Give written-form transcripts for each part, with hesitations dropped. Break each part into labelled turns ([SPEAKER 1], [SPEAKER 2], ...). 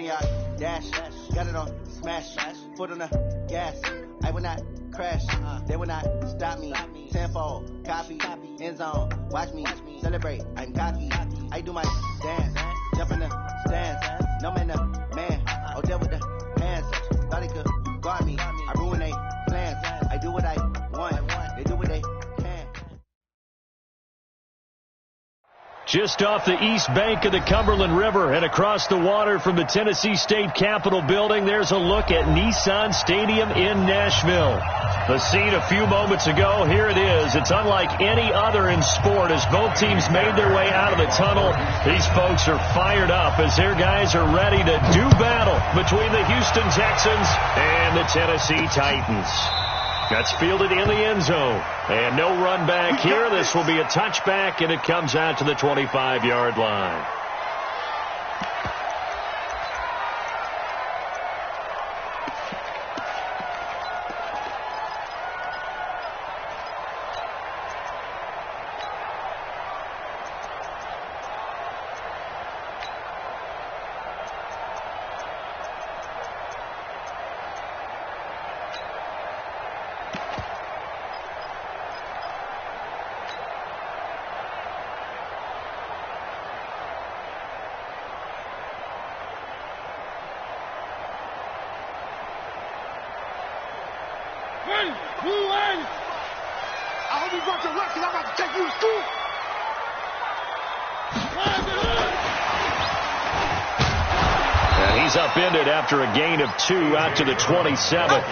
[SPEAKER 1] 20-yard dash. Got it on smash. Foot on the gas. I will not crash. They will not stop me. Tenfold, copy, end zone. Watch me celebrate. I'm cocky. I do my dance. Jump in the stands. No man, the man. Oh, deal with the hands. Thought he could guard me. I ruin they plans. I do what I want. They do what they can.
[SPEAKER 2] Just off the east bank of the Cumberland River and across the water from the Tennessee State Capitol building, there's a look at Nissan Stadium in Nashville. The scene a few moments ago, here it is. It's unlike any other in sport as both teams made their way out of the tunnel. These folks are fired up as their guys are ready to do battle between the Houston Texans and the Tennessee Titans. That's fielded in the end zone. And no run back here. This will be a touchback, and it comes out to the 25-yard line.
[SPEAKER 3] I hope you brought your luck, because I'm about to take you to school.
[SPEAKER 2] And he's upended after a gain of 2 out to the 27.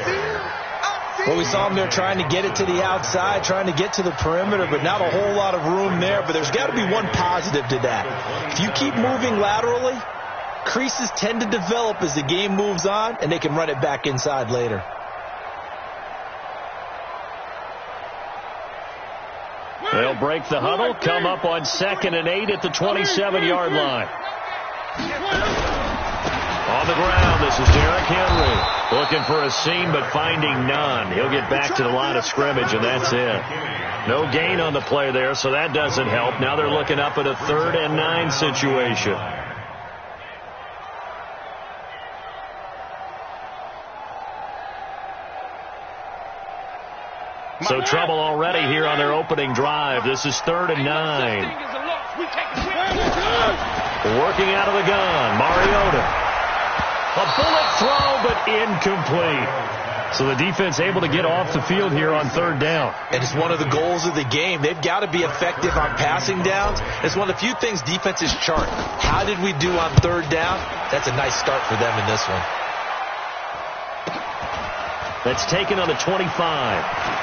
[SPEAKER 4] Well, we saw him there trying to get it to the outside, trying to get to the perimeter, but not a whole lot of room there. But there's got to be one positive to that. If you keep moving laterally, creases tend to develop as the game moves on, and they can run it back inside later.
[SPEAKER 2] They'll break the huddle, come up on 2nd and 8 at the 27-yard line. On the ground, this is Derrick Henry. Looking for a seam, but finding none. He'll get back to the line of scrimmage, and that's it. No gain on the play there, so that doesn't help. Now they're looking up at a 3rd and 9 situation. So trouble already here on their opening drive. This is 3rd and 9. Working out of the gun, Mariota. A bullet throw, but incomplete. So the defense able to get off the field here on 3rd down.
[SPEAKER 4] And it's one of the goals of the game. They've got to be effective on passing downs. It's one of the few things defenses chart. How did we do on 3rd down? That's a nice start for them in this one.
[SPEAKER 2] That's taken on the 25.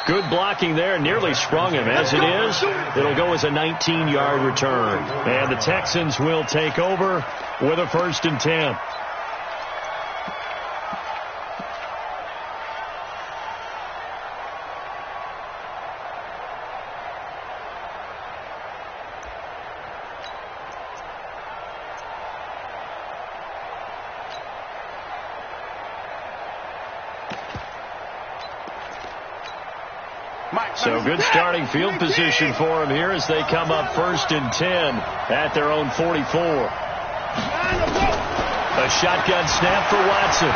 [SPEAKER 2] Good blocking there, nearly sprung him. As it is, it'll go as a 19-yard return. And the Texans will take over with a 1st and 10. So good starting field position for them here as they come up 1st and 10 at their own 44. A shotgun snap for Watson.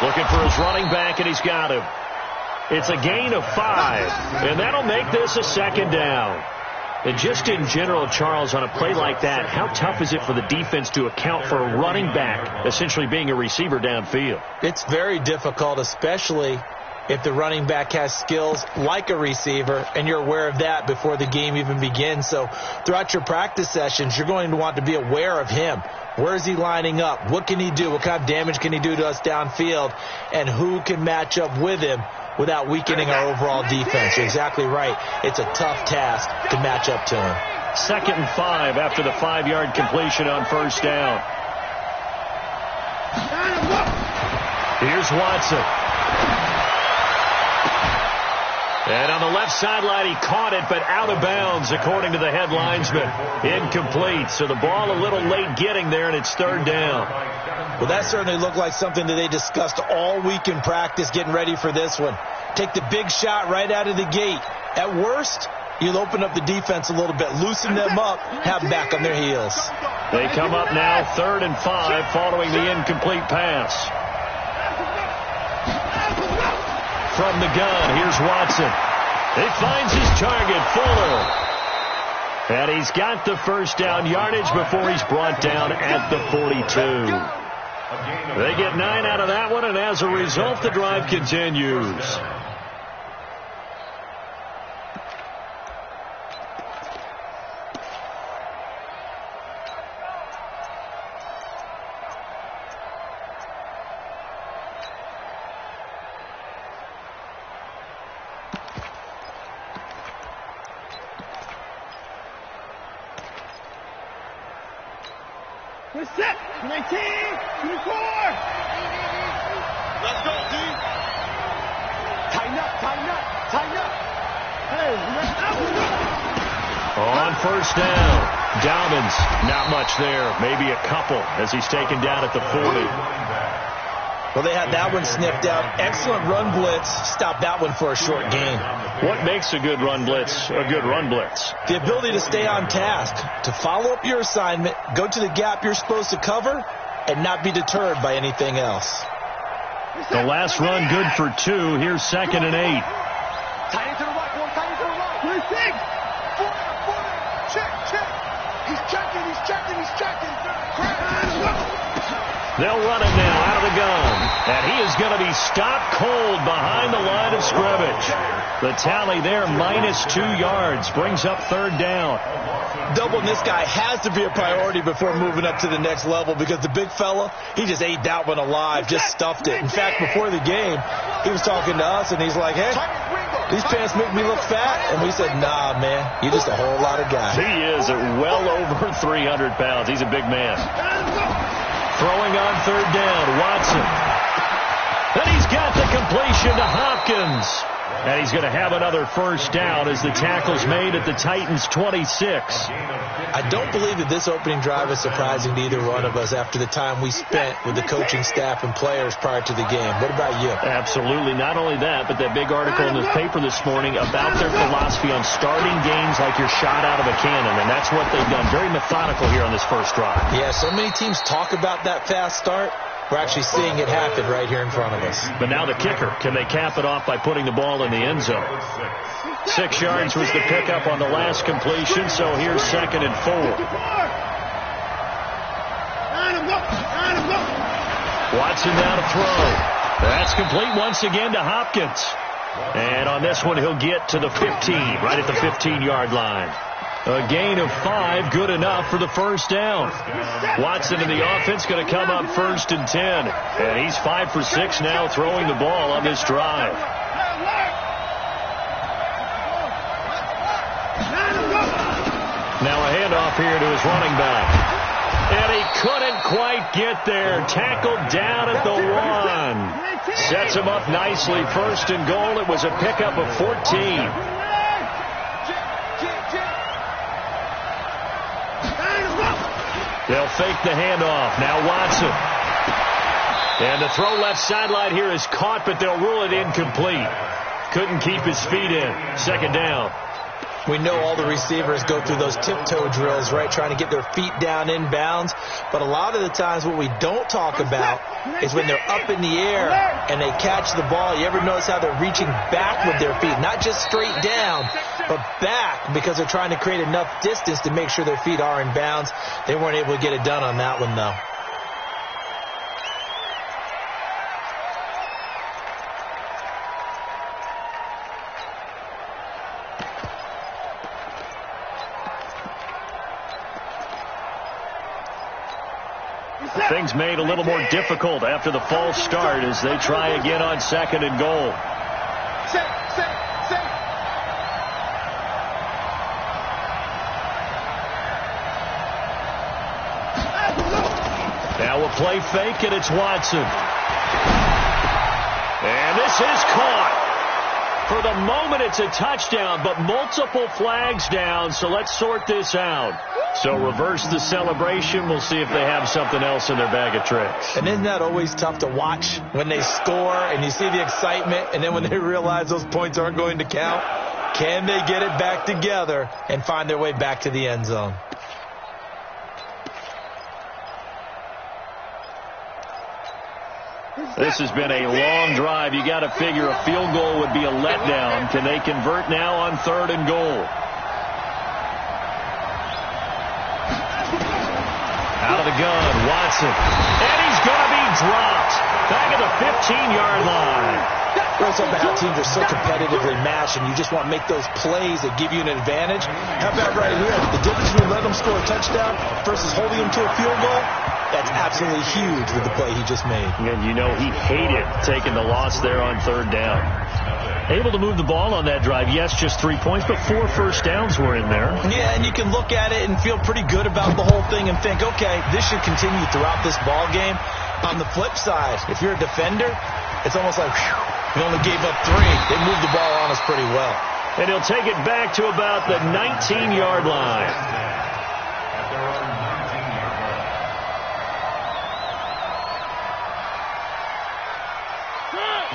[SPEAKER 2] Looking for his running back, and he's got him. It's a gain of 5, and that'll make this a 2nd down. And just in general, Charles, on a play like that, how tough is it for the defense to account for a running back essentially being a receiver downfield?
[SPEAKER 4] It's very difficult, especially if the running back has skills like a receiver, and you're aware of that before the game even begins. So throughout your practice sessions, you're going to want to be aware of him. Where is he lining up? What can he do? What kind of damage can he do to us downfield? And who can match up with him without weakening our overall defense? You're exactly right. It's a tough task to match up to him.
[SPEAKER 2] 2nd and 5 after the 5-yard completion on 1st down. Here's Watson. And on the left sideline, he caught it, but out of bounds, according to the head linesman. Incomplete. So the ball a little late getting there, and it's 3rd down.
[SPEAKER 4] Well, that certainly looked like something that they discussed all week in practice, getting ready for this one. Take the big shot right out of the gate. At worst, You'll open up the defense a little bit, loosen them up, have them back on their heels.
[SPEAKER 2] They come up now 3rd and 5 following the incomplete pass. From the gun, here's Watson. He finds his target, Fuller. And he's got the first down yardage before he's brought down at the 42. They get 9 out of that one, and as a result, the drive continues.
[SPEAKER 3] We're set. 19, 24. Let's go, D. Tighten up, tighten up, tighten up. Hey, let's go.
[SPEAKER 2] On first down, Dobbins, not much there, maybe a couple as he's taken down at the 40.
[SPEAKER 4] Well, they had that one sniffed out. Excellent run blitz. Stop that one for a short gain.
[SPEAKER 2] What makes a good run blitz a good run blitz?
[SPEAKER 4] The ability to stay on task, to follow up your assignment, go to the gap you're supposed to cover, and not be deterred by anything else.
[SPEAKER 2] The last run good for 2. Here's 2nd and 8.
[SPEAKER 3] Tight into the right, boy. Tight into the right. 26. 40. Check, check. He's checking, he's checking, he's checking.
[SPEAKER 2] They'll run it now out of the gun. And he is going to be stopped cold behind the line of scrimmage. The tally there, -2 yards, brings up 3rd down.
[SPEAKER 4] Doubling this guy has to be a priority before moving up to the next level because the big fella, he just ate that one alive, just stuffed it. In fact, before the game, he was talking to us, and he's like, hey, these pants make me look fat. And we said, nah, man, you're just a whole lot of guy.
[SPEAKER 2] He is at well over 300 pounds. He's a big man. Throwing on 3rd down, Watson. Then he's got the completion to Hopkins. And he's going to have another first down as the tackle's made at the Titans' 26.
[SPEAKER 4] I don't believe that this opening drive is surprising to either one of us after the time we spent with the coaching staff and players prior to the game. What about you?
[SPEAKER 2] Absolutely. Not only that, but that big article in the paper this morning about their philosophy on starting games like you're shot out of a cannon, and that's what they've done. Very methodical here on this first drive.
[SPEAKER 4] Yeah, so many teams talk about that fast start. We're actually seeing it happen right here in front of us.
[SPEAKER 2] But now the kicker, can they cap it off by putting the ball in the end zone? 6 yards was the pickup on the last completion, so here's 2nd and 4. Watson now to throw. That's complete once again to Hopkins. And on this one, he'll get to the 15, right at the 15-yard line. A gain of 5, good enough for the first down. Watson in the offense going to come up 1st and 10. And he's 5 for 6 now throwing the ball on this drive. Now a handoff here to his running back. And he couldn't quite get there. Tackled down at the 1. Sets him up nicely. 1st and goal. It was a pickup of 14. They'll fake the handoff. Now Watson. And the throw left sideline here is caught, but they'll rule it incomplete. Couldn't keep his feet in. 2nd down.
[SPEAKER 4] We know all the receivers go through those tiptoe drills, right, trying to get their feet down inbounds. But a lot of the times what we don't talk about is when they're up in the air and they catch the ball. You ever notice how they're reaching back with their feet? Not just straight down, but back because they're trying to create enough distance to make sure their feet are in bounds. They weren't able to get it done on that one, though.
[SPEAKER 2] Things made a little more difficult after the false start as they try again on 2nd and goal. Now a play fake, and it's Watson. And this is caught. For the moment, it's a touchdown, but multiple flags down, so let's sort this out. So reverse the celebration. We'll see if they have something else in their bag of tricks.
[SPEAKER 4] And isn't that always tough to watch when they score and you see the excitement, and then when they realize those points aren't going to count? Can they get it back together and find their way back to the end zone?
[SPEAKER 2] This has been a long drive. You got to figure a field goal would be a letdown. Can they convert now on 3rd and goal? Out of the gun, Watson. And he's going to be dropped. Back at the 15-yard line.
[SPEAKER 4] It's talking about how teams are so competitively matched, and you just want to make those plays that give you an advantage. How about right here? The difference between letting them score a touchdown versus holding them to a field goal, that's absolutely huge with the play he just made.
[SPEAKER 2] And you know he hated taking the loss there on 3rd down. Able to move the ball on that drive. Yes, just 3 points, but 4 first downs were in there.
[SPEAKER 4] Yeah, and you can look at it and feel pretty good about the whole thing and think, okay, this should continue throughout this ball game. On the flip side, if you're a defender, it's almost like, whew, we only gave up 3. They moved the ball on us pretty well.
[SPEAKER 2] And he'll take it back to about the 19-yard line.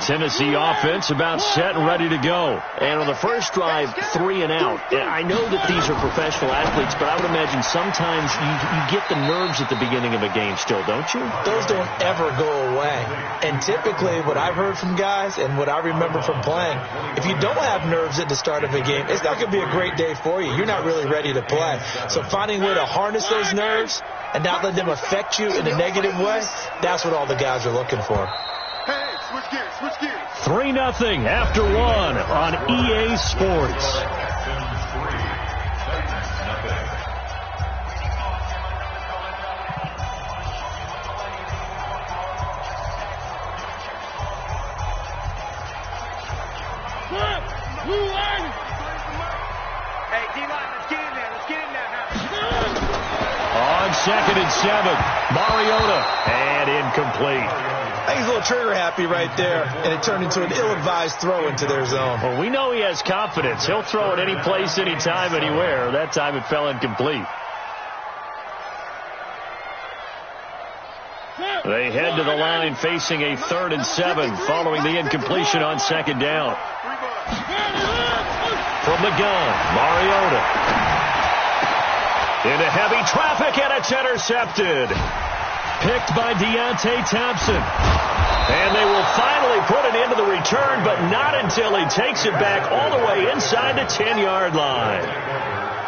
[SPEAKER 2] Tennessee offense about set and ready to go. And on the first drive, 3 and out. I know that these are professional athletes, but I would imagine sometimes you get the nerves at the beginning of a game still, don't you?
[SPEAKER 4] Those don't ever go away. And typically what I've heard from guys and what I remember from playing, if you don't have nerves at the start of a game, it's not going to be a great day for you. You're not really ready to play. So finding a way to harness those nerves and not let them affect you in a negative way, that's what all the guys are looking for.
[SPEAKER 2] 3-0 after 1 on EA Sports.
[SPEAKER 3] Hey, D-line, let's get in there. Let's get in there now.
[SPEAKER 2] On 2nd and 7, Mariota, and incomplete.
[SPEAKER 4] I think he's a little trigger happy right there, and it turned into an ill-advised throw into their zone.
[SPEAKER 2] Well, we know he has confidence. He'll throw it any place, anytime, anywhere. That time it fell incomplete. They head to the line facing a 3rd and 7 following the incompletion on 2nd down. From the gun, Mariota. Into heavy traffic, and it's intercepted. Picked by Deontay Thompson. And they will finally put an end to the return, but not until he takes it back all the way inside the 10-yard line.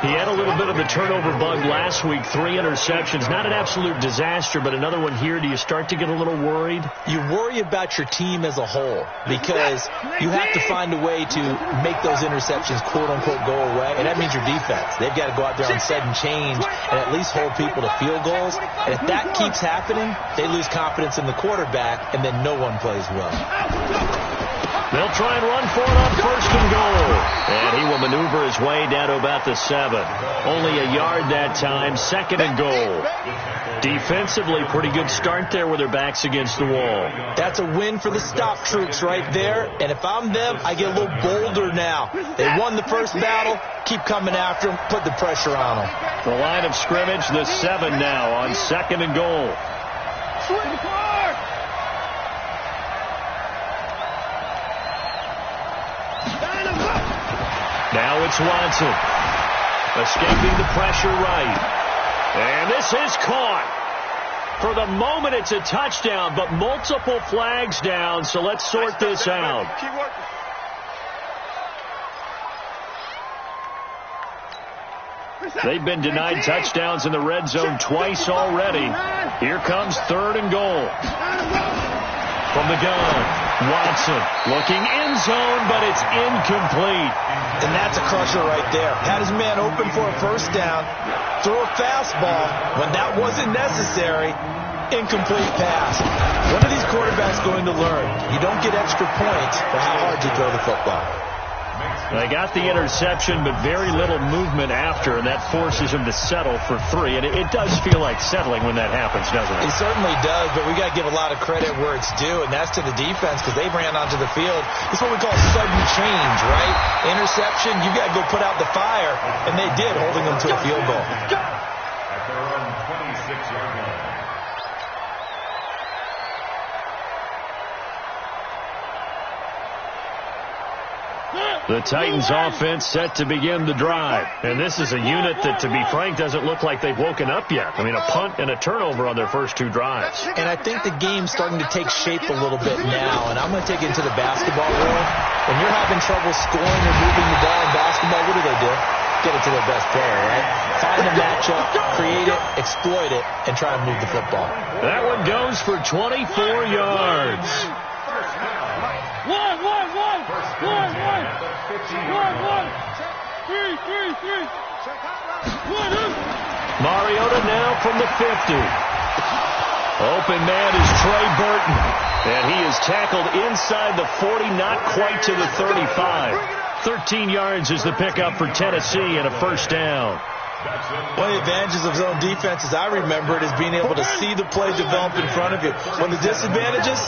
[SPEAKER 2] He had a little bit of the turnover bug last week, 3 interceptions. Not an absolute disaster, but another one here. Do you start to get a little worried?
[SPEAKER 4] You worry about your team as a whole because you have to find a way to make those interceptions, quote-unquote, go away, and that means your defense. They've got to go out there on set and change and at least hold people to field goals. And if that keeps happening, they lose confidence in the quarterback, and then no one plays well.
[SPEAKER 2] They'll try and run for it on 1st and goal. And he will maneuver his way down to about the 7. Only a yard that time, 2nd and goal. Defensively, pretty good start there with their backs against the wall.
[SPEAKER 4] That's a win for the stop troops right there. And if I'm them, I get a little bolder now. They won the first battle. Keep coming after them. Put the pressure on them.
[SPEAKER 2] The line of scrimmage, the 7 now on 2nd and goal. Now it's Watson. Escaping the pressure right. And this is caught. For the moment, it's a touchdown, but multiple flags down, so let's sort this out. They've been denied touchdowns in the red zone twice already. Here comes 3rd and goal. From the gun, Watson looking end zone, but it's incomplete.
[SPEAKER 4] And that's a crusher right there. Had his man open for a first down, threw a fastball when that wasn't necessary, incomplete pass. When are these quarterbacks going to learn? You don't get extra points for how hard you throw the football.
[SPEAKER 2] They got the interception, but very little movement after, and that forces him to settle for 3. And it does feel like settling when that happens, doesn't it?
[SPEAKER 4] It certainly does, but we got to give a lot of credit where it's due, and that's to the defense because they ran onto the field. It's what we call sudden change, right? Interception, you got to go put out the fire, and they did, holding them to a field goal.
[SPEAKER 5] At their own 26-yard line.
[SPEAKER 2] The Titans offense set to begin the drive. And this is a unit that, to be frank, doesn't look like they've woken up yet. I mean, a punt and a turnover on their first 2 drives.
[SPEAKER 4] And I think the game's starting to take shape a little bit now. And I'm going to take it into the basketball world. When you're having trouble scoring or moving the ball in basketball, what do? Get it to their best player, right? Find a matchup, create it, exploit it, and try and move the football.
[SPEAKER 2] That one goes for 24 yards. Mariota now from the 50. Open man is Trey Burton. And he is tackled inside the 40, not quite to the 35. 13 yards is the pickup for Tennessee and a first down.
[SPEAKER 4] One of the advantages of zone defense, as I remember it, is being able to see the play develop in front of you. One of the disadvantages,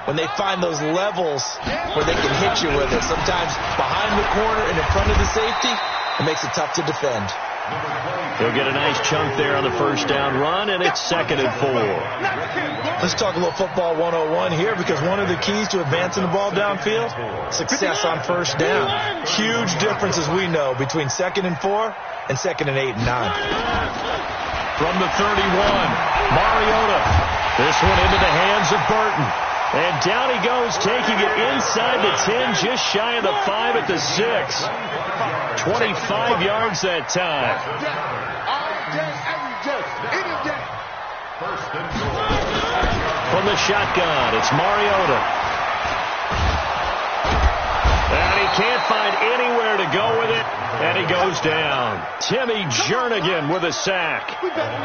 [SPEAKER 4] when they find those levels where they can hit you with it. Sometimes behind the corner and in front of the safety, it makes it tough to defend.
[SPEAKER 2] He'll get a nice chunk there on the first down run, and it's 2nd and 4.
[SPEAKER 4] Let's talk a little football 101 here, because one of the keys to advancing the ball downfield, success on first down. Huge difference, as we know, between 2nd and 4 and 2nd and 8 and 9.
[SPEAKER 2] From the 31, Mariota. This one into the hands of Burton. And down he goes, taking it inside the 10, just shy of the 5 at the 6. 25 yards that time. From the shotgun, it's Mariota. And he can't find anywhere to go with it, and he goes down. Timmy Jernigan with a sack.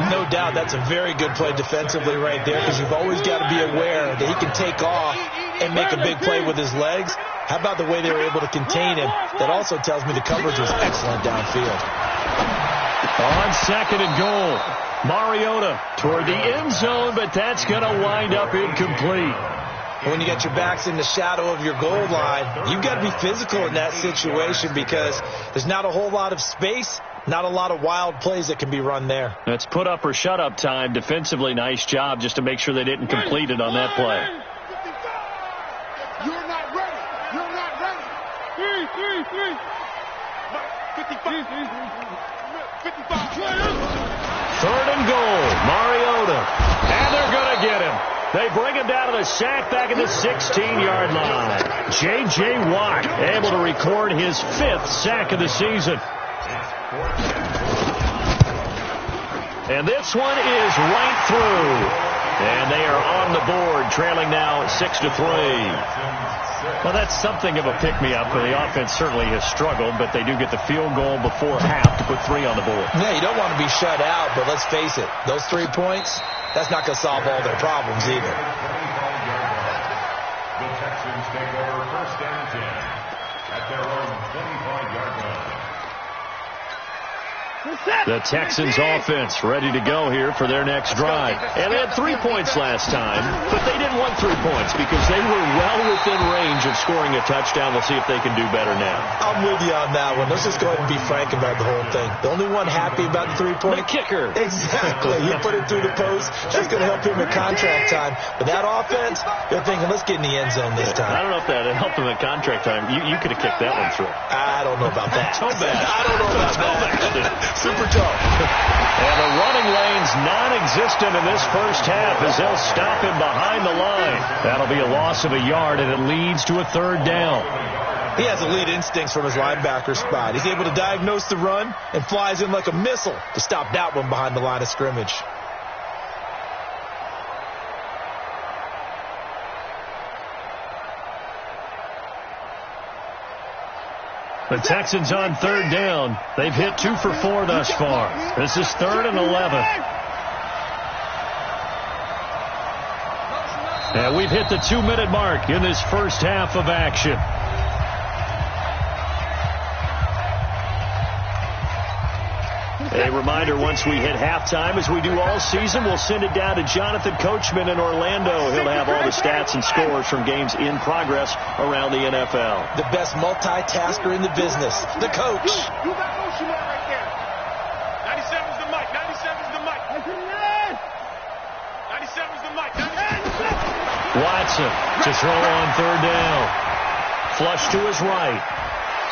[SPEAKER 4] No doubt that's a very good play defensively right there, because you've always got to be aware that he can take off and make a big play with his legs. How about the way they were able to contain him? That also tells me the coverage was excellent downfield.
[SPEAKER 2] On 2nd and goal, Mariota toward the end zone, but that's going to wind up incomplete.
[SPEAKER 4] When you get your backs in the shadow of your goal line, you've got to be physical in that situation, because there's not a whole lot of space, not a lot of wild plays that can be run there.
[SPEAKER 2] That's put up or shut up time. Defensively, nice job just to make sure they didn't complete it on that play.
[SPEAKER 3] You're not ready. You're not ready. 55.
[SPEAKER 2] 3rd and goal, Mariota. And they're going to get him. They bring him down to the sack back at the 16-yard line. J.J. Watt able to record his 5th sack of the season. And this one is right through. And they are on the board, trailing now 6-3. Well, that's something of a pick-me-up. The offense certainly has struggled, but they do get the field goal before half to put 3 on the board.
[SPEAKER 4] Yeah, you don't want to be shut out, but let's face it, those 3 points, that's not going to solve all their problems either.
[SPEAKER 5] The Texans take over 1st and 10 at their own 25-yard line.
[SPEAKER 2] The Texans offense ready to go here for their next drive. And they had 3 points last time, but they didn't want 3 points because they were well within range of scoring a touchdown. We'll see if they can do better now.
[SPEAKER 4] I'm with you on that one. Let's just go ahead and be frank about the whole thing. The only one happy about the 3-point?
[SPEAKER 2] The kicker.
[SPEAKER 4] Exactly. You put it through the post. That's going to help him in contract time. But that offense, they're thinking, let's get in the end zone this time.
[SPEAKER 2] I don't know if that helped him in contract time. You could have kicked that one through.
[SPEAKER 4] I don't know about that.
[SPEAKER 2] Toe bash.
[SPEAKER 4] I don't know about that. Super tough.
[SPEAKER 2] And the running lane's non-existent in this first half as they'll stop him behind the line. That'll be a loss of a yard, and it leads to a 3rd down.
[SPEAKER 4] He has elite instincts from his linebacker spot. He's able to diagnose the run and flies in like a missile to stop that one behind the line of scrimmage.
[SPEAKER 2] The Texans on 3rd down. They've hit 2 for 4 thus far. This is 3rd and 11. And we've hit the 2-minute mark in this first half of action. A reminder, once we hit halftime, as we do all season, we'll send it down to Jonathan Coachman in Orlando. He'll have all the stats and scores from games in progress around the NFL.
[SPEAKER 4] The best multitasker in the business, the coach.
[SPEAKER 3] You got Oshima right there. 97's the mic. 97's the mic. 97's the mic.
[SPEAKER 2] Watson to throw on 3rd down. Flush to his right.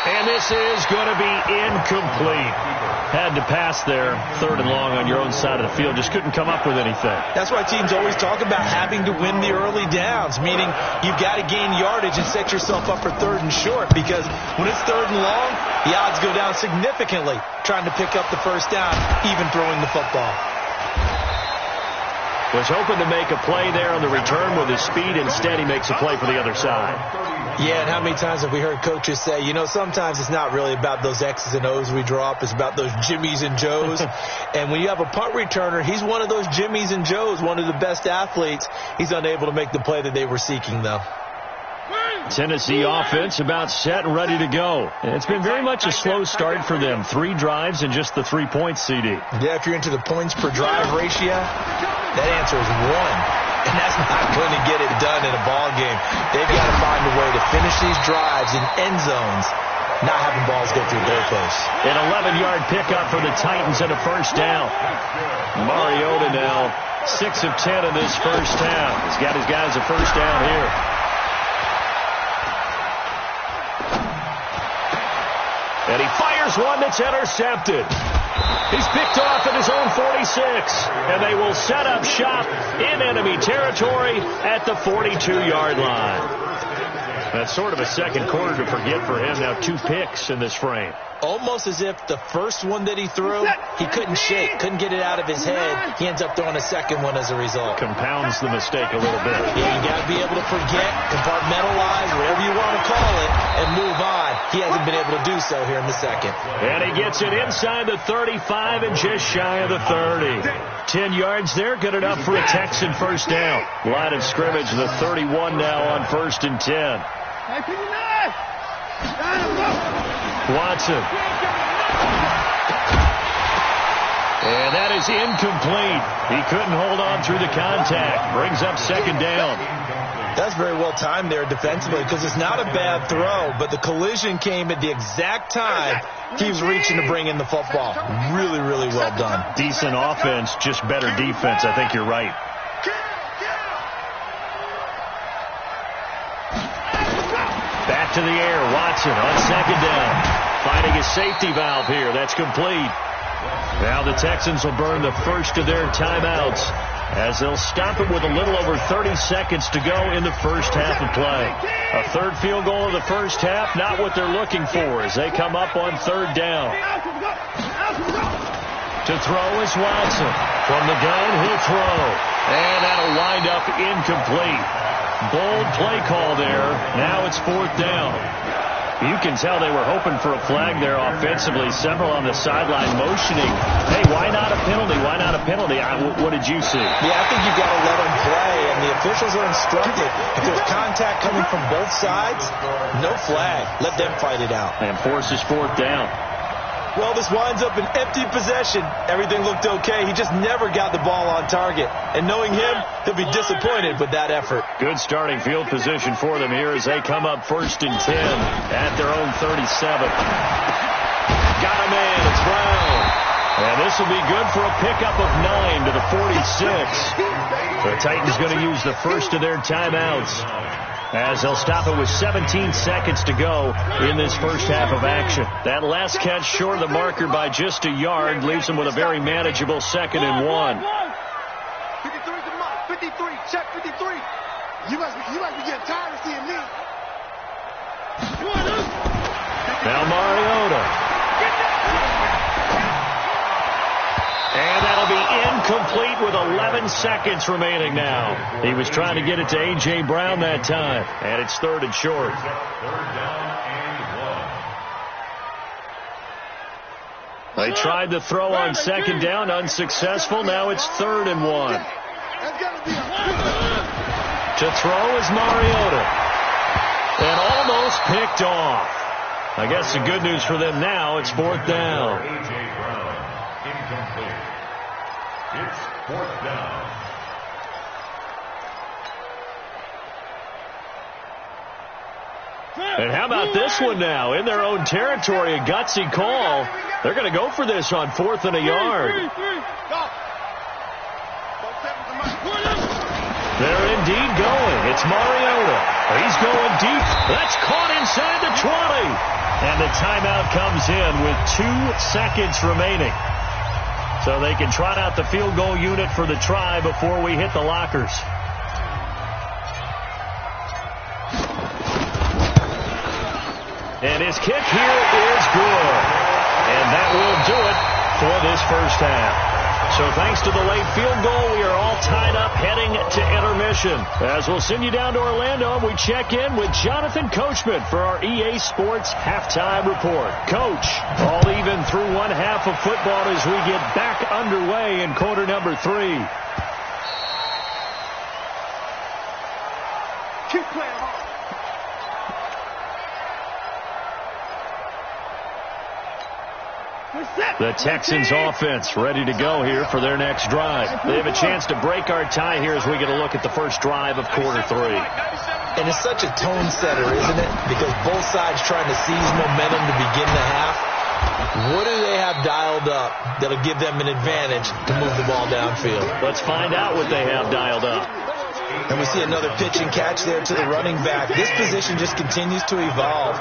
[SPEAKER 2] And this is going to be incomplete. Had to pass there, 3rd and long on your own side of the field. Just couldn't come up with anything.
[SPEAKER 4] That's why teams always talk about having to win the early downs, meaning you've got to gain yardage and set yourself up for 3rd and short, because when it's 3rd and long, the odds go down significantly trying to pick up the first down, even throwing the football.
[SPEAKER 2] Was hoping to make a play there on the return with his speed. Instead, he makes a play for the other side.
[SPEAKER 4] Yeah, and how many times have we heard coaches say, you know, sometimes it's not really about those X's and O's we draw up. It's about those Jimmies and Joes. And when you have a punt returner, he's one of those Jimmies and Joes, one of the best athletes. He's unable to make the play that they were seeking, though.
[SPEAKER 2] Tennessee offense about set and ready to go. It's been very much a slow start for them. 3 drives and just the 3-point CD.
[SPEAKER 4] Yeah, if you're into the points per drive ratio, that answer is 1. And that's not going to get it done in a ball game. They've got to find a way to finish these drives in end zones, not having balls go through goalposts.
[SPEAKER 2] An 11-yard pickup for the Titans and a first down. Mariota now 6 of 10 in this first half. He's got his guys a first down here. And he fires one that's intercepted. He's picked off at his own 46. And they will set up shop in enemy territory at the 42-yard line. That's sort of a second quarter to forget for him. Now 2 picks in this frame.
[SPEAKER 4] Almost as if the first one that he threw, he couldn't shake, couldn't get it out of his head. He ends up throwing a second one as a result.
[SPEAKER 2] Compounds the mistake a little bit.
[SPEAKER 4] Yeah, you got to be able to forget, compartmentalize, whatever you want to call it, and move on. He hasn't been able to do so here in the second.
[SPEAKER 2] And he gets it inside the 35 and just shy of the 30. 10 yards there, good enough for a Texan first down. Line of scrimmage, the 31 now on 1st and 10. Watson. And that is incomplete. He couldn't hold on through the contact. Brings up 2nd down.
[SPEAKER 4] That's very well timed there defensively, because it's not a bad throw, but the collision came at the exact time he was reaching to bring in the football. Really, really well done.
[SPEAKER 2] Decent offense, just better defense. I think you're right. Back to the air. Watson on 2nd down. Finding a safety valve here. That's complete. Now the Texans will burn the first of their timeouts as they'll stop it with a little over 30 seconds to go in the first half of play. A 3rd field goal of the first half, not what they're looking for as they come up on 3rd down. To throw is Watson. From the gun, he'll throw. And that'll wind up incomplete. Bold play call there. Now it's 4th down. You can tell they were hoping for a flag there offensively. Several on the sideline motioning. Hey, why not a penalty? Why not a penalty? What did you see?
[SPEAKER 4] Yeah, I think you got to let them play, and the officials are instructed. If there's contact coming from both sides, no flag. Let them fight it out.
[SPEAKER 2] And forces 4th down.
[SPEAKER 4] Well, this winds up an empty possession. Everything looked okay. He just never got the ball on target. And knowing him, he'll be disappointed with that effort.
[SPEAKER 2] Good starting field position for them here as they come up 1st and 10 at their own 37. Got a man. It's Brown. And this will be good for a pickup of 9 to the 46. The Titans going to use the first of their timeouts as they'll stop it with 17 seconds to go in this first half of action. That last catch short of the marker by just a yard leaves them with a very manageable 2nd and 1.
[SPEAKER 3] 53's the mark. 53. Check 53. You must be getting tired of seeing me.
[SPEAKER 2] Now Mariota. And that'll be incomplete with 11 seconds remaining now. He was trying to get it to A.J. Brown that time. And it's 3rd and short.
[SPEAKER 5] 3rd down and 1.
[SPEAKER 2] They tried the throw on 2nd down, unsuccessful. Now it's 3rd and 1. To throw is Mariota. And almost picked off. I guess the good news for them now, it's 4th down.
[SPEAKER 5] A.J. Brown, incomplete. It's 4th down.
[SPEAKER 2] And how about this one now? In their own territory, a gutsy call. They're going to go for this on 4th and a yard. They're indeed going. It's Mariota. He's going deep. That's caught inside the 20. And the timeout comes in with 2 seconds remaining. So they can trot out the field goal unit for the try before we hit the lockers. And his kick here is good. And that will do it for this first half. So thanks to the late field goal, we are all tied up heading to intermission. As we'll send you down to Orlando, we check in with Jonathan Coachman for our EA Sports Halftime Report. Coach, all even through one half of football as we get back underway in quarter number 3.
[SPEAKER 3] Keep playing hard.
[SPEAKER 2] The Texans offense ready to go here for their next drive. They have a chance to break our tie here as we get a look at the first drive of quarter 3.
[SPEAKER 4] And it's such a tone setter, isn't it? Because both sides trying to seize momentum to begin the half. What do they have dialed up that'll give them an advantage to move the ball downfield?
[SPEAKER 2] Let's find out what they have dialed up.
[SPEAKER 4] And we see another pitch and catch there to the running back. This position just continues to evolve.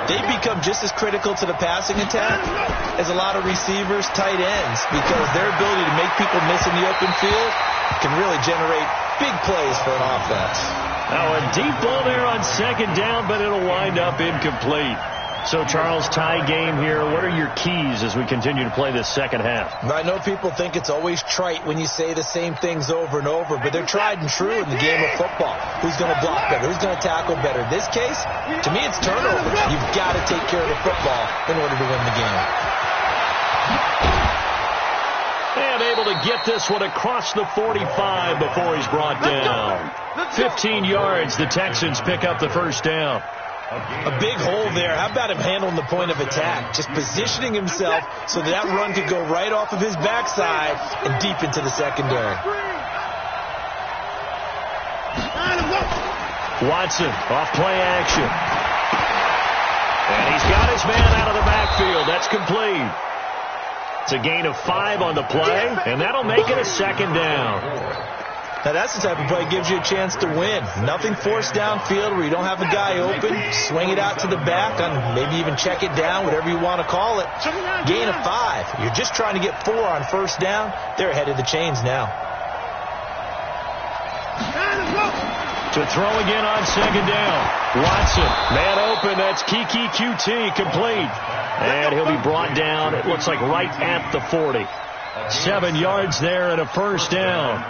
[SPEAKER 4] They become just as critical to the passing attack as a lot of receivers, tight ends, because their ability to make people miss in the open field can really generate big plays for an offense.
[SPEAKER 2] Now a deep ball there on second down, but it'll wind up incomplete. So, Charles, tie game here. What are your keys as we continue to play this second half?
[SPEAKER 4] I know people think it's always trite when you say the same things over and over, but they're tried and true in the game of football. Who's going to block better? Who's going to tackle better? In this case, to me, it's turnovers. You've got to take care of the football in order to win the game.
[SPEAKER 2] And able to get this one across the 45 before he's brought down. 15 yards, the Texans pick up the first down.
[SPEAKER 4] A big hole there. How about him handling the point of attack? Just positioning himself so that run could go right off of his backside and deep into the secondary.
[SPEAKER 2] Watson off play action. And he's got his man out of the backfield. That's complete. It's a gain of 5 on the play, and that'll make it a second down.
[SPEAKER 4] Now, that's the type of play that gives you a chance to win. Nothing forced downfield where you don't have a guy open. Swing it out to the back, and maybe even check it down, whatever you want to call it. Gain of 5. You're just trying to get 4 on first down. They're ahead of the chains now.
[SPEAKER 2] To throw again on second down. Watson, man open. That's Kiki QT, complete. And he'll be brought down, it looks like right at the 40. 7 yards there and a first down.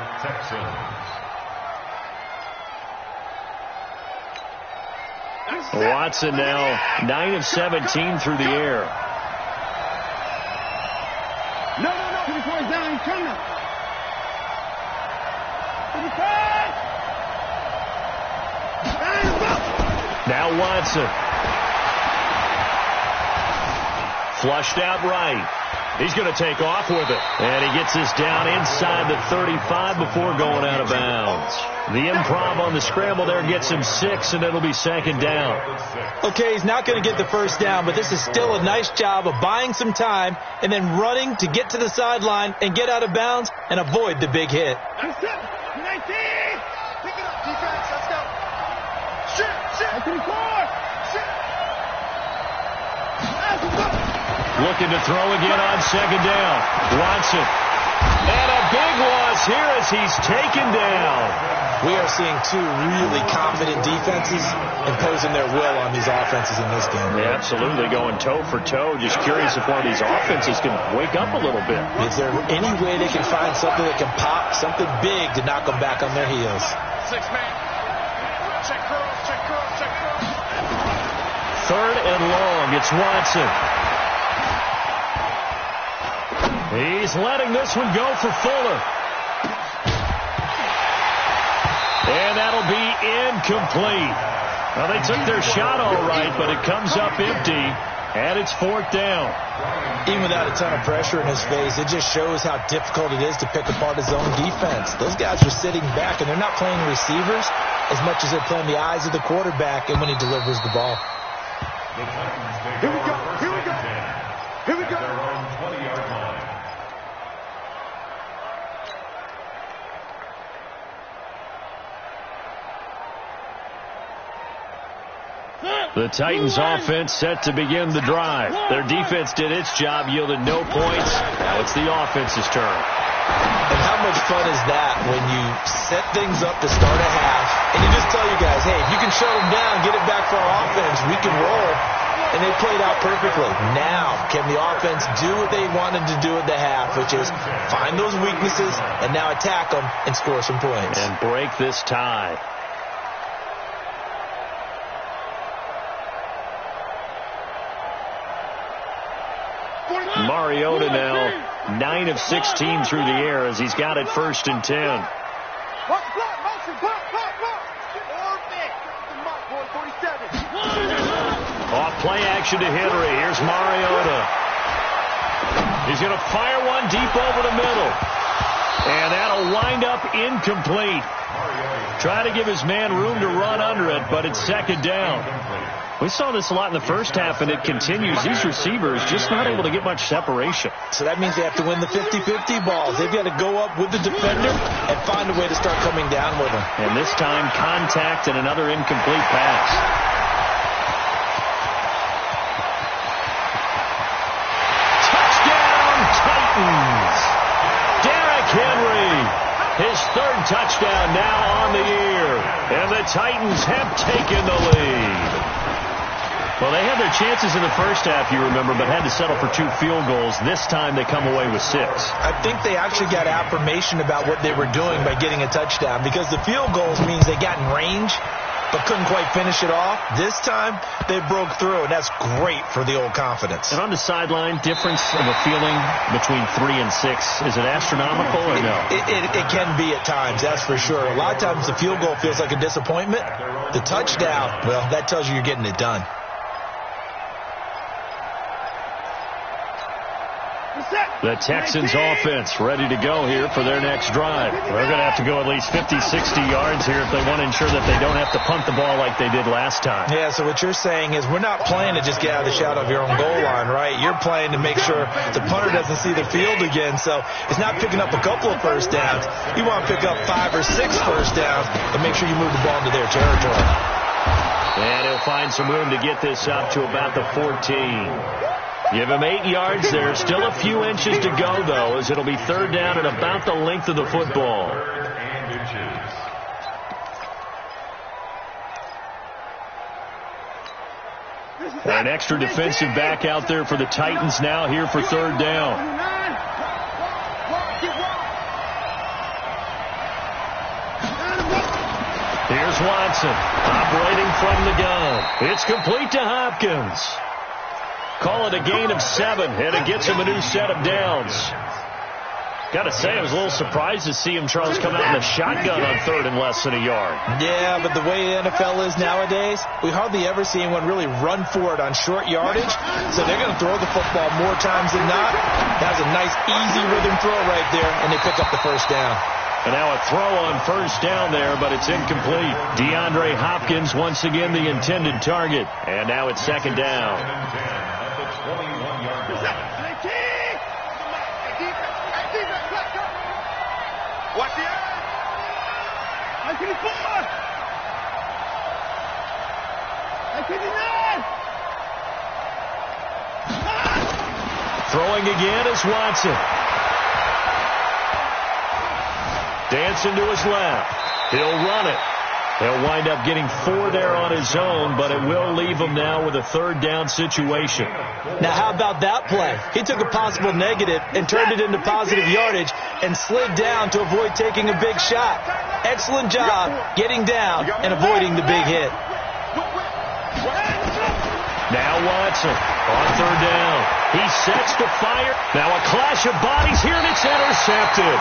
[SPEAKER 2] Watson now 9 of 17 through the air.
[SPEAKER 3] No. 24 is down. He's coming.
[SPEAKER 2] Now Watson. Flushed out right. He's going to take off with it. And he gets this down inside the 35 before going out of bounds. The improv on the scramble there gets him 6, and it'll be second down.
[SPEAKER 4] Okay, he's not going to get the first down, but this is still a nice job of buying some time and then running to get to the sideline and get out of bounds and avoid the big hit.
[SPEAKER 3] That's it. 19. Pick it up, defense. Let's go. Shit. 24. Shit.
[SPEAKER 2] Looking to throw again on second down. Watson. And a big loss here as he's taken down.
[SPEAKER 4] We are seeing 2 really confident defenses imposing their will on these offenses in this game.
[SPEAKER 2] Yeah, absolutely, going toe for toe. Just curious if one of these offenses can wake up a little bit.
[SPEAKER 4] Is there any way they can find something that can pop, something big to knock them back on their heels?
[SPEAKER 3] 6-man. Check curl.
[SPEAKER 2] Third and long. It's Watson. He's letting this one go for Fuller. And that'll be incomplete. Well, they took their shot all right, but it comes up empty, and it's fourth down.
[SPEAKER 4] Even without a ton of pressure in his face, it just shows how difficult it is to pick apart his own defense. Those guys are sitting back, and they're not playing receivers as much as they're playing the eyes of the quarterback and when he delivers the ball.
[SPEAKER 3] Here we go.
[SPEAKER 5] Their own 20-yard line.
[SPEAKER 2] The Titans offense set to begin the drive. Their defense did its job, yielded no points. Now it's the offense's turn.
[SPEAKER 4] And how much fun is that when you set things up to start a half and you just tell you guys, hey, if you can shut them down, get it back for our offense, we can roll. And they played out perfectly. Now, can the offense do what they wanted to do at the half, which is find those weaknesses and now attack them and score some points.
[SPEAKER 2] And break this tie. Mariota now 9 of 16 through the air as he's got it 1st and 10. Off play action to Henry. Here's Mariota. He's going to fire one deep over the middle. And that'll wind up incomplete. Try to give his man room to run under it, but it's 2nd down. We saw this a lot in the first half, and it continues. These receivers just not able to get much separation.
[SPEAKER 4] So that means they have to win the 50-50 balls. They've got to go up with the defender and find a way to start coming down with him.
[SPEAKER 2] And this time, contact and another incomplete pass. Touchdown, Titans! Derrick Henry, his 3rd touchdown now on the year. And the Titans have taken the lead. Well, they had their chances in the first half, you remember, but had to settle for 2 field goals. This time they come away with 6.
[SPEAKER 4] I think they actually got affirmation about what they were doing by getting a touchdown, because the field goals means they got in range but couldn't quite finish it off. This time they broke through, and that's great for the old confidence.
[SPEAKER 2] And on the sideline, difference of a feeling between 3 and 6, is it astronomical or no?
[SPEAKER 4] It can be at times, that's for sure. A lot of times the field goal feels like a disappointment. The touchdown, well, that tells you you're getting it done.
[SPEAKER 2] The Texans offense ready to go here for their next drive. They're going to have to go at least 50, 60 yards here if they want to ensure that they don't have to punt the ball like they did last time.
[SPEAKER 4] Yeah, so what you're saying is we're not playing to just get out of the shadow of your own goal line, right? You're playing to make sure the punter doesn't see the field again. So it's not picking up a couple of first downs. You want to pick up 5 or 6 first downs and make sure you move the ball into their territory.
[SPEAKER 2] And he'll find some room to get this up to about the 14. Give him 8 yards there. Still a few inches to go, though, as it'll be 3rd down at about the length of the football. An extra defensive back out there for the Titans now here for 3rd down. Here's Watson operating from the gun. It's complete to Hopkins. Call it a gain of 7, and it gets him a new set of downs. Got to say, I was a little surprised to see him, Charles, come out in a shotgun on 3rd and less than a yard.
[SPEAKER 4] Yeah, but the way the NFL is nowadays, we hardly ever see anyone really run for it on short yardage. So they're going to throw the football more times than not. That was a nice, easy rhythm throw right there, and they pick up the 1st down.
[SPEAKER 2] And now a throw on 1st down there, but it's incomplete. DeAndre Hopkins once again the intended target. And now it's 2nd down.
[SPEAKER 3] Watch the eye.
[SPEAKER 2] Throwing again is Watson. Dancing to his left. He'll run it. He'll wind up getting 4 there on his own, but it will leave him now with a 3rd down situation.
[SPEAKER 4] Now, how about that play? He took a possible negative and turned it into positive yardage and slid down to avoid taking a big shot. Excellent job getting down and avoiding the big hit.
[SPEAKER 2] Now Watson on 3rd down. He sets to fire. Now a clash of bodies here, and it's intercepted.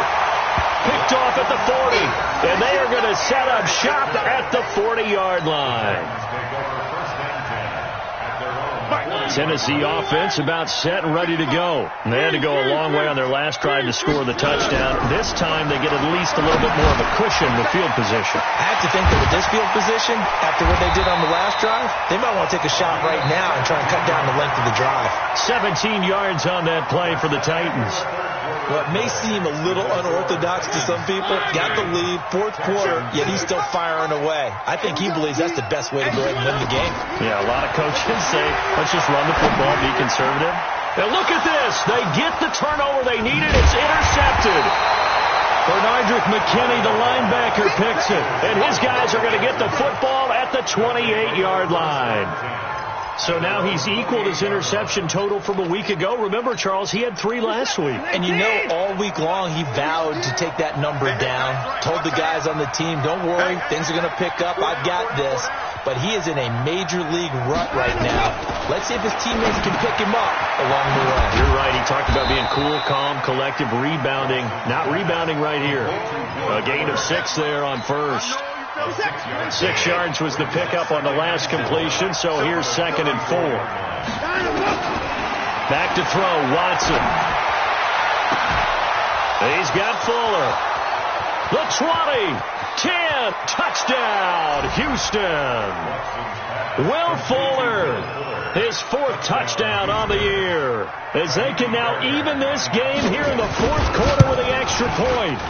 [SPEAKER 2] Picked off at the 40, and they are going to set up shop at the 40-yard line. Tennessee offense about set and ready to go. And they had to go a long way on their last drive to score the touchdown. This time they get at least a little bit more of a cushion with field position.
[SPEAKER 4] I have to think that with this field position, after what they did on the last drive, they might want to take a shot right now and try and cut down the length of the drive.
[SPEAKER 2] 17 yards on that play for the Titans.
[SPEAKER 4] Well, it may seem a little unorthodox to some people. Got the lead, fourth quarter, yet he's still firing away. I think he believes that's the best way to go ahead and win the game.
[SPEAKER 2] Yeah, a lot of coaches say, let's just run the football, be conservative. Now look at this. They get the turnover they needed. It's intercepted. Bernardrick McKinney, the linebacker, picks it. And his guys are going to get the football at the 28-yard line. So now he's equaled his interception total from a week ago. Remember, Charles, he had 3 last week.
[SPEAKER 4] And you know, all week long he vowed to take that number down. Told the guys on the team, don't worry, things are going to pick up. I've got this. But he is in a major league rut right now. Let's see if his teammates can pick him up along the way.
[SPEAKER 2] You're right. He talked about being cool, calm, collective, rebounding. Not rebounding right here. A gain of 6 there on first. 6 yards was the pickup on the last completion, so here's 2nd and 4. Back to throw, Watson. He's got Fuller. The 20, 10, touchdown, Houston. Will Fuller, his 4th touchdown on the year, as they can now even this game here in the 4th quarter with the extra point.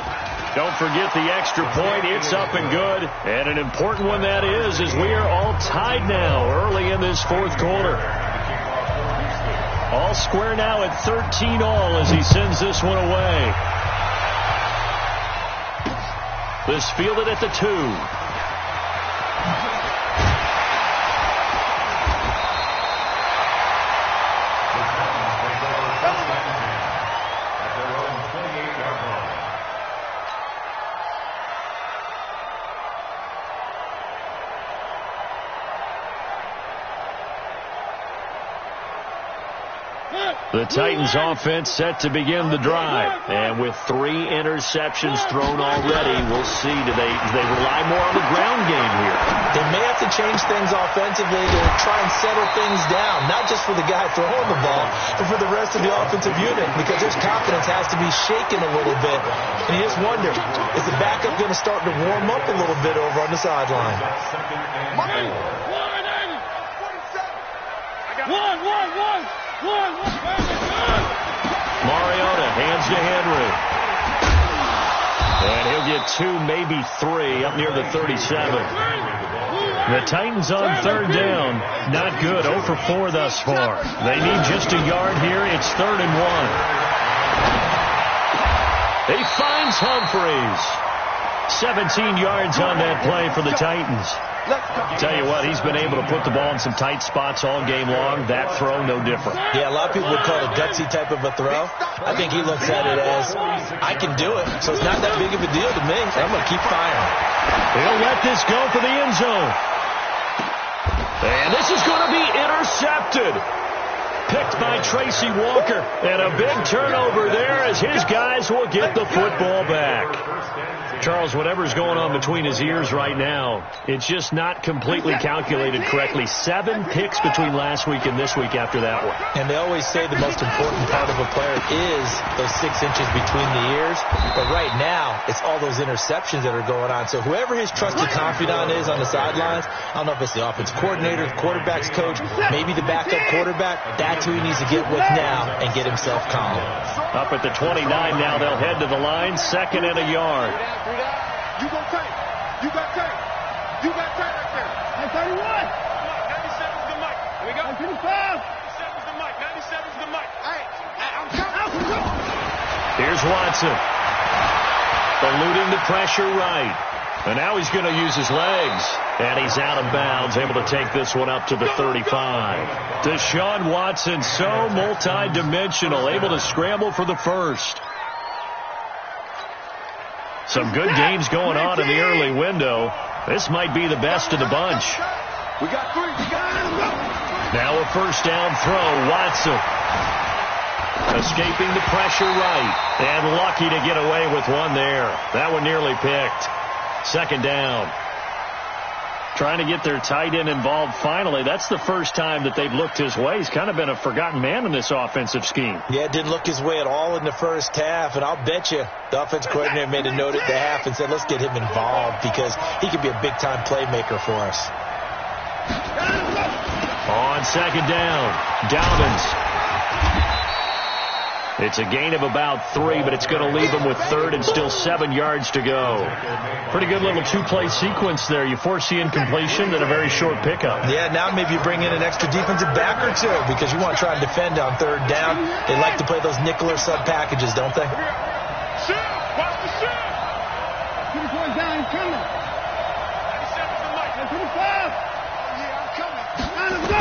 [SPEAKER 2] Don't forget the extra point. It's up and good. And an important one that is, as we are all tied now early in this 4th quarter. All square now at 13 all as he sends this one away. This fielded at the 2. The Titans offense set to begin the drive. And with 3 interceptions thrown already, we'll see. Do they rely more on the ground game here?
[SPEAKER 4] They may have to change things offensively to try and settle things down. Not just for the guy throwing the ball, but for the rest of the offensive unit. Because his confidence has to be shaken a little bit. And you just wonder, is the backup going to start to warm up a little bit over on the sideline?
[SPEAKER 2] Mariota hands to Henry. And he'll get 2, maybe 3 up near the 37. The Titans on 3rd down. Not good. 0 for 4 thus far. They need just a yard here. It's 3rd and 1. He finds Humphreys. 17 yards on that play for the Titans. Tell you what, he's been able to put the ball in some tight spots all game long. That throw, no different.
[SPEAKER 4] Yeah, a lot of people would call it a gutsy type of a throw. I think he looks at it as, I can do it, so it's not that big of a deal to me. I'm going to keep firing.
[SPEAKER 2] He'll let this go for the end zone. And this is going to be intercepted. Picked by Tracy Walker. And a big turnover there as his guys will get the football back. Charles, whatever's going on between his ears right now, it's just not completely calculated correctly. 7 picks between last week and this week after that one.
[SPEAKER 4] And they always say the most important part of a player is those 6 inches between the ears. But right now, it's all those interceptions that are going on. So whoever his trusted confidant is on the sidelines, I don't know if it's the offense coordinator, the quarterback's coach, maybe the backup quarterback, that's who he needs to get with now and get himself calm.
[SPEAKER 2] Up at the 29 now, they'll head to the line, 2nd and a yard.
[SPEAKER 3] You go tight. You got tight. You got tight right there. 91. 97's the mic. Here we go. 95. 97's the mic. 97's the mic. Hey, I'm counting.
[SPEAKER 2] Here's Watson. Eluding the pressure right. And now he's going to use his legs. And he's out of bounds, able to take this one up to the 35. Deshaun Watson, so multi-dimensional, able to scramble for the first. Some good games going on in the early window. This might be the best of the bunch.
[SPEAKER 3] We got 3.
[SPEAKER 2] Now a 1st down throw. Watson escaping the pressure right. And lucky to get away with one there. That one nearly picked. 2nd down. Trying to get their tight end involved finally. That's the first time that they've looked his way. He's kind of been a forgotten man in this offensive scheme.
[SPEAKER 4] Yeah, it didn't look his way at all in the first half. And I'll bet you the offense coordinator made a note at the half and said, let's get him involved because he could be a big-time playmaker for us.
[SPEAKER 2] On 2nd down, Dobbins. It's a gain of about 3, but it's going to leave them with 3rd and still 7 yards to go. Pretty good little two-play sequence there. You force the incompletion and a very short pickup.
[SPEAKER 4] Yeah, now maybe you bring in an extra defensive back or two because you want to try and defend on 3rd down. They like to play those nickel or sub packages, don't they?
[SPEAKER 3] Watch the shot.
[SPEAKER 6] 24 down, he's coming.
[SPEAKER 3] 97's the mic.
[SPEAKER 6] 25. Yeah, I'm coming. Let's go.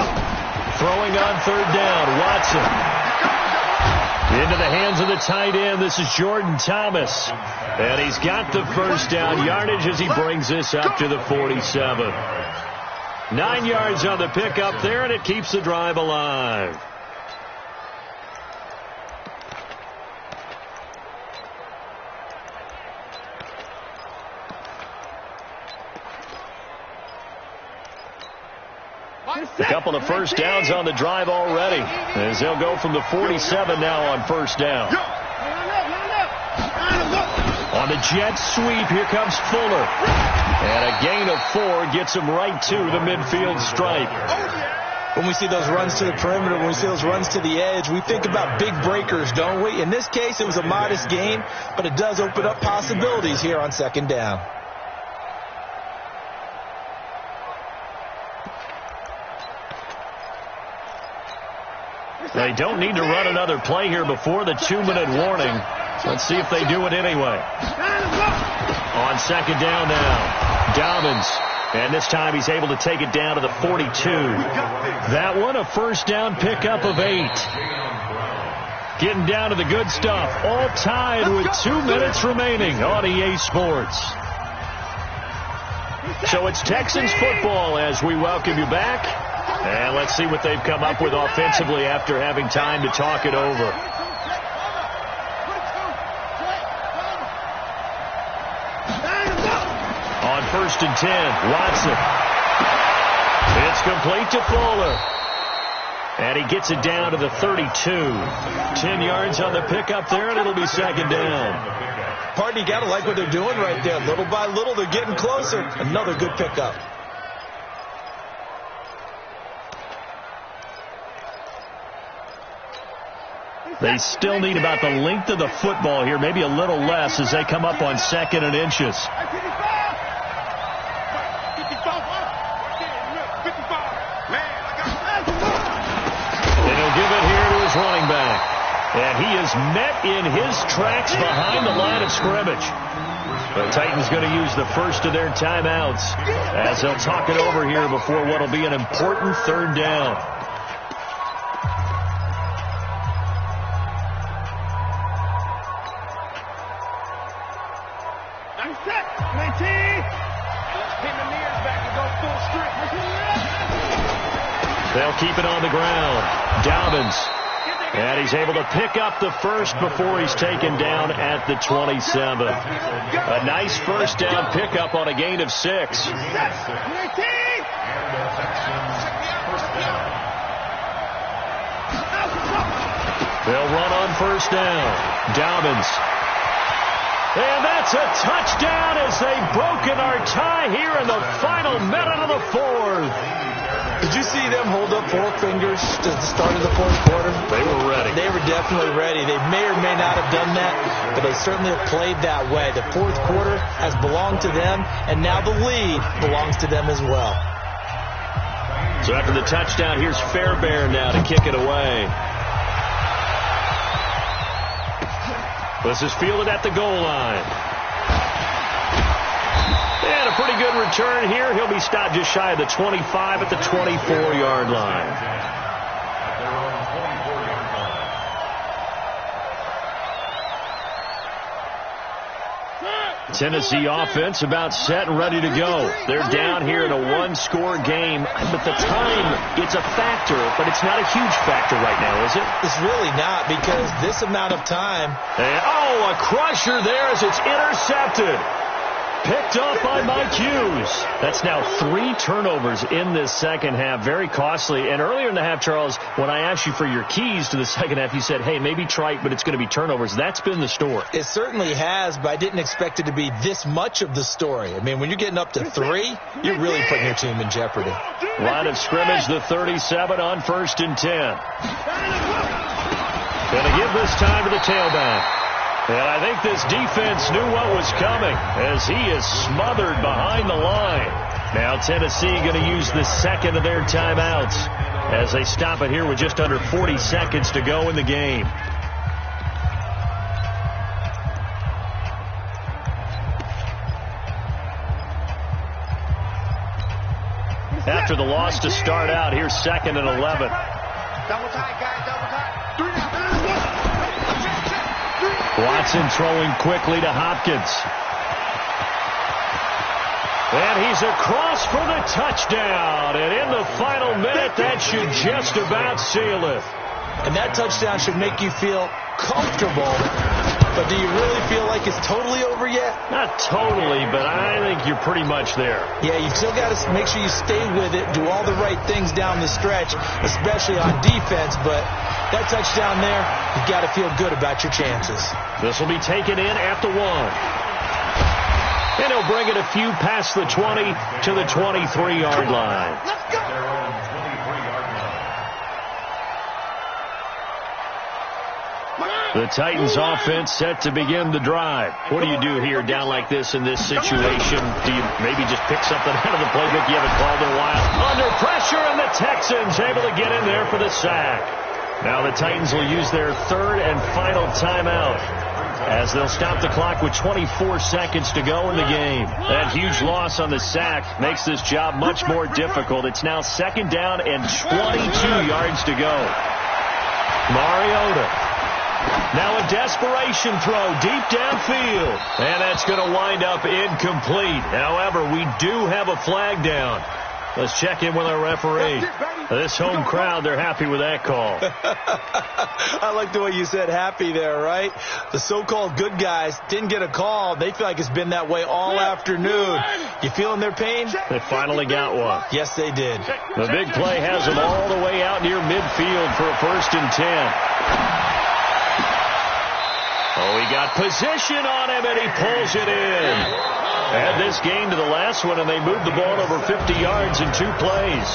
[SPEAKER 2] Throwing on 3rd down, Watson. Into the hands of the tight end. This is Jordan Thomas. And he's got the first down yardage as he brings this up to the 47. 9 yards on the pickup there, and it keeps the drive alive. A couple of first downs on the drive already, as they'll go from the 47 now on first down. On the jet sweep, here comes Fuller. And a gain of 4 gets him right to the midfield stripe.
[SPEAKER 4] When we see those runs to the perimeter, when we see those runs to the edge, we think about big breakers, don't we? In this case, it was a modest gain, but it does open up possibilities here on 2nd down.
[SPEAKER 2] They don't need to run another play here before the 2-minute warning. Let's see if they do it anyway. On 2nd down now, Dobbins. And this time he's able to take it down to the 42. That one, a first down pickup of 8. Getting down to the good stuff. All tied with 2 minutes remaining on EA Sports. So it's Texans football as we welcome you back. And let's see what they've come up with offensively after having time to talk it over. On 1st and 10, Watson. It's complete to Fuller. And he gets it down to the 32. 10 yards on the pickup there, and it'll be 2nd down.
[SPEAKER 4] Pardon, you got to like what they're doing right there. Little by little, they're getting closer. Another good pickup.
[SPEAKER 2] They still need about the length of the football here, maybe a little less as they come up on 2nd and inches. And he'll give it here to his running back. And he is met in his tracks behind the line of scrimmage. The Titans going to use the first of their timeouts as they'll talk it over here before what will be an important 3rd down. They'll keep it on the ground. Dobbins. And he's able to pick up the first before he's taken down at the 27. A nice first down pickup on a gain of 6. They'll run on first down. Dobbins. And that's a touchdown as they've broken our tie here in the final minute of the 4th.
[SPEAKER 4] Did you see them hold up 4 fingers at the start of the 4th quarter?
[SPEAKER 2] They were ready.
[SPEAKER 4] They were definitely ready. They may or may not have done that, but they certainly have played that way. The 4th quarter has belonged to them, and now the lead belongs to them as well.
[SPEAKER 2] So after the touchdown, here's Fairbairn now to kick it away. This is fielded at the goal line. And a pretty good return here. He'll be stopped just shy of the 25 at the 24-yard line. Tennessee offense about set and ready to go. They're down here in a 1-score game. But the time, it's a factor, but it's not a huge factor right now, is it?
[SPEAKER 4] It's really not, because this amount of time.
[SPEAKER 2] And, oh, a crusher there as it's intercepted. Picked off by Mike Hughes. That's now 3 turnovers in this second half. Very costly. And earlier in the half, Charles, when I asked you for your keys to the second half, you said, hey, maybe trite, but it's going to be turnovers. That's been the story.
[SPEAKER 4] It certainly has, but I didn't expect it to be this much of the story. I mean, when you're getting up to 3, you're really putting your team in jeopardy.
[SPEAKER 2] Line of scrimmage, the 37 on 1st and 10. Going to give this time to the tailback. And I think this defense knew what was coming as he is smothered behind the line. Now Tennessee going to use the second of their timeouts as they stop it here with just under 40 seconds to go in the game. After the loss to start out, here's 2nd and 11.
[SPEAKER 3] Double tight, guys, double tight.
[SPEAKER 2] Watson throwing quickly to Hopkins. And he's across for the touchdown. And in the final minute, that should just about seal it.
[SPEAKER 4] And that touchdown should make you feel comfortable. But do you really feel like it's totally over yet?
[SPEAKER 2] Not totally, but I think you're pretty much there.
[SPEAKER 4] Yeah, you still got to make sure you stay with it, do all the right things down the stretch, especially on defense. But that touchdown there, you've got to feel good about your chances.
[SPEAKER 2] This will be taken in at the 1. And he'll bring it a few past the 20 to the 23-yard line.
[SPEAKER 3] Let's go.
[SPEAKER 2] The Titans offense set to begin the drive. What do you do here down like this in this situation? Do you maybe just pick something out of the playbook you haven't called in a while? Under pressure, and the Texans able to get in there for the sack. Now the Titans will use their 3rd and final timeout as they'll stop the clock with 24 seconds to go in the game. That huge loss on the sack makes this job much more difficult. It's now 2nd down and 22 yards to go. Mariota. Now a desperation throw deep downfield. And that's going to wind up incomplete. However, we do have a flag down. Let's check in with our referee. This home crowd, they're happy with that call.
[SPEAKER 4] I like the way you said happy there, right? The so-called good guys didn't get a call. They feel like it's been that way all afternoon. You feeling their pain?
[SPEAKER 2] They finally got one.
[SPEAKER 4] Yes, they did.
[SPEAKER 2] The big play has them all the way out near midfield for a 1st and 10. Oh, he got position on him, and he pulls it in. Add this game to the last one, and they moved the ball over 50 yards in 2 plays.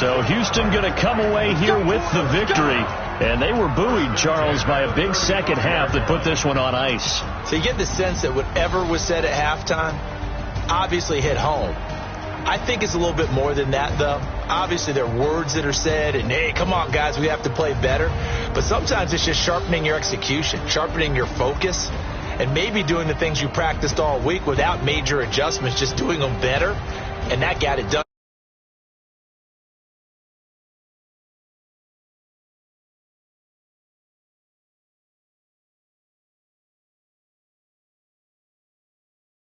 [SPEAKER 2] So Houston going to come away here with the victory. And they were buoyed, Charles, by a big second half that put this one on ice.
[SPEAKER 4] So you get the sense that whatever was said at halftime obviously hit home. I think it's a little bit more than that, though. Obviously, there are words that are said, and, hey, come on, guys, we have to play better. But sometimes it's just sharpening your execution, sharpening your focus, and maybe doing the things you practiced all week without major adjustments, just doing them better. And that got it done.